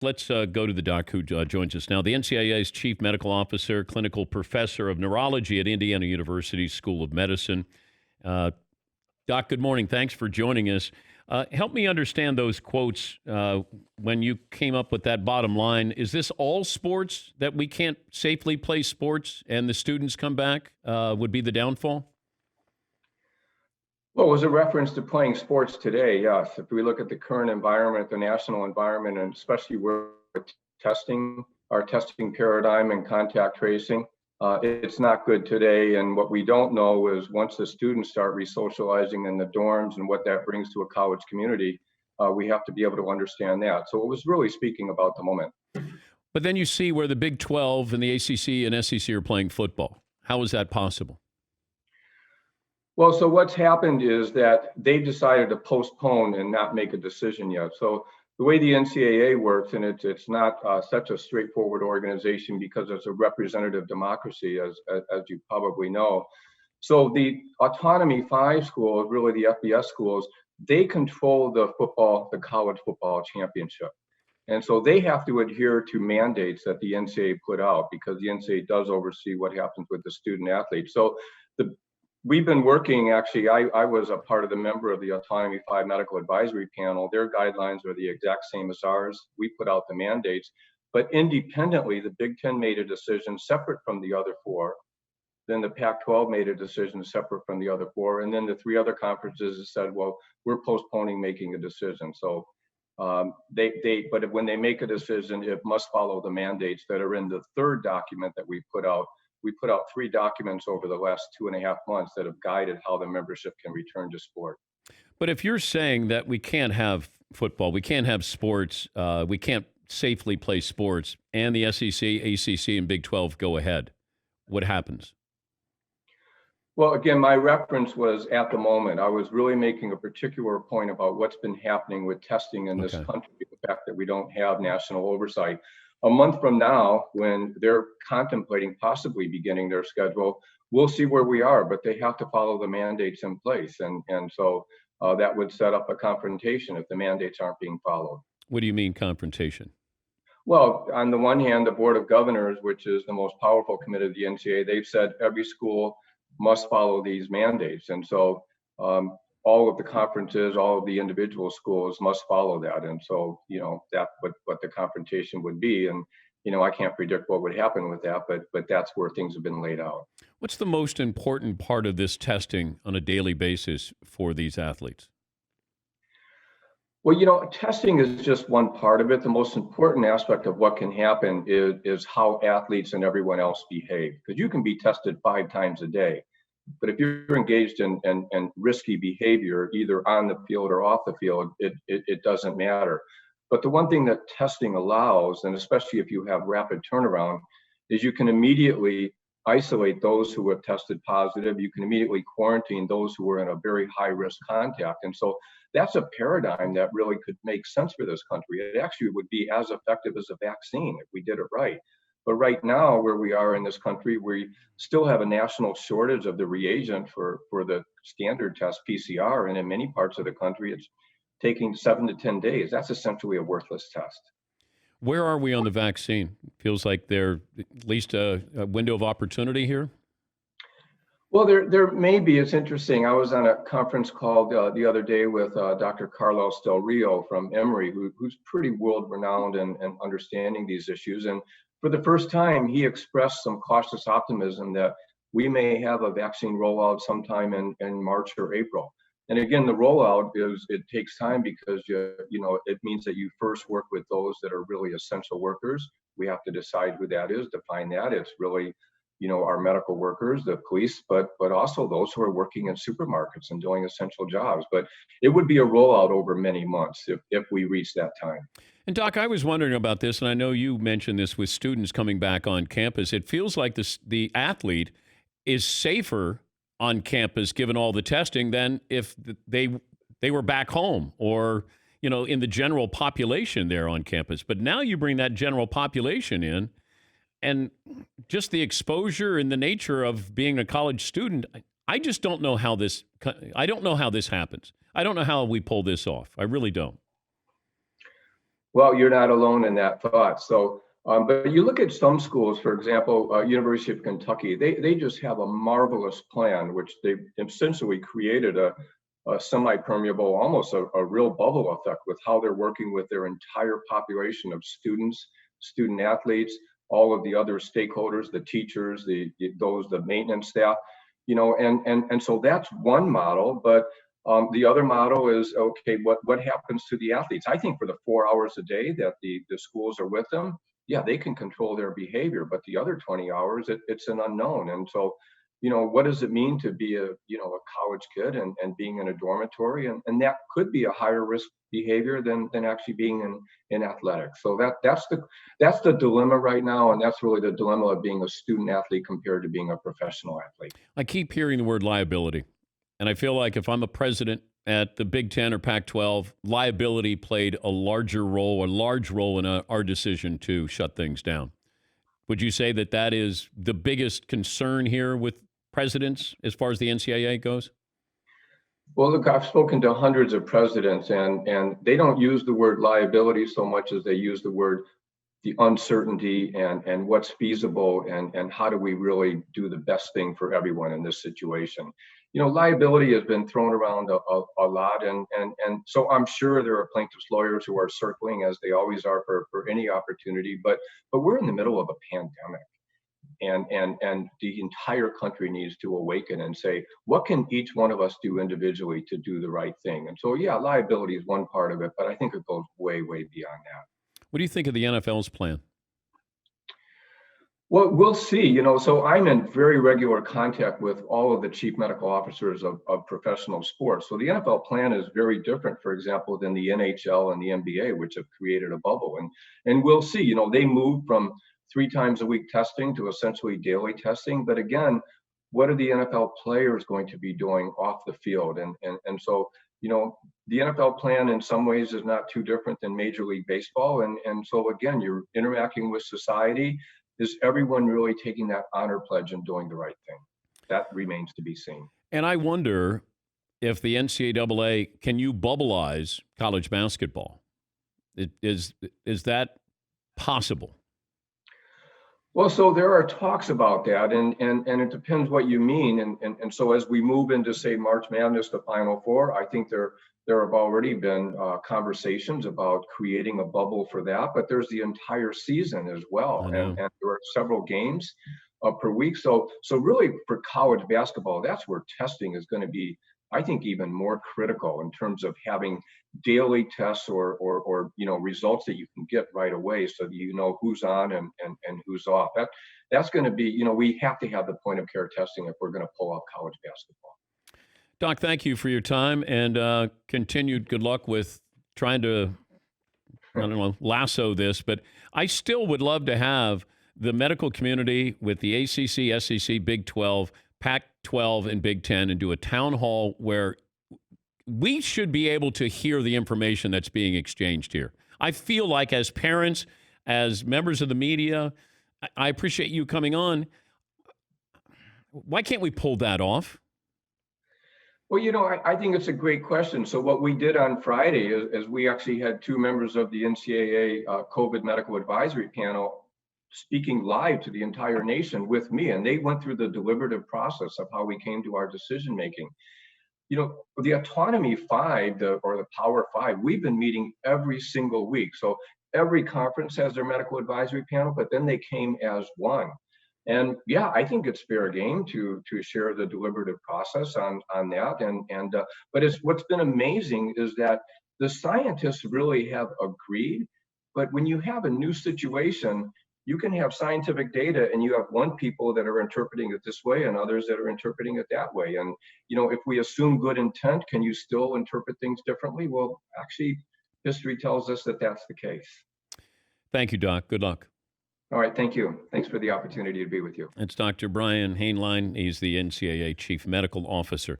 Let's go to the doc who joins us now. The NCAA's chief medical officer, clinical professor of neurology at Indiana University School of Medicine. Uh, Doc, good morning. Thanks for joining us. Help me understand those quotes when you came up with that bottom line. Is this all sports that we can't safely play sports and the students come back would be the downfall? Well, it was a reference to playing sports today, yes. If we look at the current environment, the national environment, and especially where testing, our testing paradigm and contact tracing, it's not good today. And what we don't know is once the students start resocializing in the dorms and what that brings to a college community, we have to be able to understand that. So it was really speaking about the moment. But then you see where the Big 12 and the ACC and SEC are playing football. How is that possible? Well, so what's happened is that they decided to postpone and not make a decision yet. So the way the NCAA works, and it's not such a straightforward organization because it's a representative democracy, as you probably know. So the Autonomy 5 schools, really the FBS schools, they control the college football championship. And so they have to adhere to mandates that the NCAA put out because the NCAA does oversee what happens with the student athletes. So we've been working, actually, I was a part of the member of the Autonomy 5 Medical Advisory Panel. Their guidelines are the exact same as ours. We put out the mandates, but independently, the Big Ten made a decision separate from the other four. Then the Pac-12 made a decision separate from the other four. And then the three other conferences said, well, we're postponing making a decision. So but when they make a decision, it must follow the mandates that are in the third document that we put out. We put out 3 documents over the last 2.5 months that have guided how the membership can return to sport. But if you're saying that we can't have football, we can't have sports, we can't safely play sports, and the SEC, ACC, and Big 12 go ahead, what happens? Well, again, my reference was at the moment. I was really making a particular point about what's been happening with testing in this country, the fact that we don't have national oversight. A month from now, when they're contemplating possibly beginning their schedule, we'll see where we are, but they have to follow the mandates in place. And so that would set up a confrontation if the mandates aren't being followed. What do you mean confrontation? Well, on the one hand, the Board of Governors, which is the most powerful committee of the NCAA, they've said every school must follow these mandates. And so all of the conferences, all of the individual schools must follow that. And so, that's what the confrontation would be. And, I can't predict what would happen with that, but that's where things have been laid out. What's the most important part of this testing on a daily basis for these athletes? Well, testing is just one part of it. The most important aspect of what can happen is how athletes and everyone else behave. Because you can be tested 5 times a day. But if you're engaged in risky behavior, either on the field or off the field, it doesn't matter. But the one thing that testing allows, and especially if you have rapid turnaround, is you can immediately isolate those who have tested positive. You can immediately quarantine those who were in a very high risk contact. And so that's a paradigm that really could make sense for this country. It actually would be as effective as a vaccine if we did it right. But right now, where we are in this country, we still have a national shortage of the reagent for the standard test, PCR. And in many parts of the country, it's taking 7 to 10 days. That's essentially a worthless test. Where are we on the vaccine? Feels like there's at least a window of opportunity here. Well, there may be. It's interesting. I was on a conference call the other day with Dr. Carlos Del Rio from Emory, who's pretty world-renowned in understanding these issues. And for the first time, he expressed some cautious optimism that we may have a vaccine rollout sometime in March or April. And again, the rollout it takes time because it means that you first work with those that are really essential workers. We have to decide who that is, define that. It's really our medical workers, the police, but also those who are working in supermarkets and doing essential jobs. But it would be a rollout over many months if we reach that time. And Doc, I was wondering about this, and I know you mentioned this with students coming back on campus. It feels like the athlete is safer on campus, given all the testing, than if they were back home or in the general population there on campus. But now you bring that general population in. And just the exposure and the nature of being a college student, I just don't know how this happens. I don't know how we pull this off. I really don't. Well, you're not alone in that thought. So, but you look at some schools, for example, University of Kentucky, they just have a marvelous plan, which they've essentially created a semi-permeable, almost a real bubble effect with how they're working with their entire population of students, student athletes, all of the other stakeholders, the teachers, the maintenance staff, and so that's one model. But the other model is, okay, what happens to the athletes? I think for the 4 hours a day that the schools are with them, yeah, they can control their behavior, but the other 20 hours, it's an unknown. And so, what does it mean to be a college kid and being in a dormitory? And that could be a higher risk behavior than actually being in athletics. So that's the dilemma right now. And that's really the dilemma of being a student athlete compared to being a professional athlete. I keep hearing the word liability, and I feel like if I'm a president at the Big Ten or Pac-12, liability played a large role in our decision to shut things down. Would you say that that is the biggest concern here with presidents as far as the NCAA goes? Well, look, I've spoken to hundreds of presidents, and they don't use the word liability so much as they use the uncertainty and what's feasible and how do we really do the best thing for everyone in this situation. Liability has been thrown around a lot, and so I'm sure there are plaintiffs lawyers who are circling, as they always are, for any opportunity. But we're in the middle of a pandemic, and the entire country needs to awaken and say, what can each one of us do individually to do the right thing? And so, yeah, liability is one part of it, but I think it goes way, way beyond that. What do you think of the NFL's plan? Well, we'll see. So I'm in very regular contact with all of the chief medical officers of professional sports. So the NFL plan is very different, for example, than the NHL and the NBA, which have created a bubble. And we'll see. They moved from 3 times a week testing to essentially daily testing. But again, what are the NFL players going to be doing off the field? And so, the NFL plan in some ways is not too different than Major League Baseball. And so again, you're interacting with society. Is everyone really taking that honor pledge and doing the right thing? That remains to be seen. And I wonder if the NCAA, can you bubbleize college basketball? Is that possible? Well, so there are talks about that, and it depends what you mean. And so as we move into, say, March Madness, the Final Four, I think there have already been conversations about creating a bubble for that. But there's the entire season as well, I and know. there are several games per week. So really, for college basketball, that's where testing is going to be, I think, even more critical in terms of having daily tests or results that you can get right away, so that you know who's on and who's off. That's going to be, we have to have the point of care testing if we're going to pull off college basketball. Doc, thank you for your time and continued good luck with trying to, I don't know, lasso this. But I still would love to have the medical community with the ACC, SEC, Big 12, Pac 12, and Big 10 and do a town hall where we should be able to hear the information that's being exchanged here. I feel like as parents, as members of the media, I appreciate you coming on. Why can't we pull that off? Well, I think it's a great question. So what we did on Friday is we actually had 2 members of the NCAA COVID medical advisory panel speaking live to the entire nation with me, and they went through the deliberative process of how we came to our decision making. The Autonomy Five, or the Power Five, we've been meeting every single week. So every conference has their medical advisory panel, but then they came as one. And yeah, I think it's fair game to share the deliberative process on that. But what's been amazing is that the scientists really have agreed. But when you have a new situation, you can have scientific data and you have one people that are interpreting it this way and others that are interpreting it that way. And if we assume good intent, can you still interpret things differently? Well, actually, history tells us that that's the case. Thank you, Doc. Good luck. All right, thank you. Thanks for the opportunity to be with you. It's Dr. Brian Hainline. He's the NCAA Chief Medical Officer.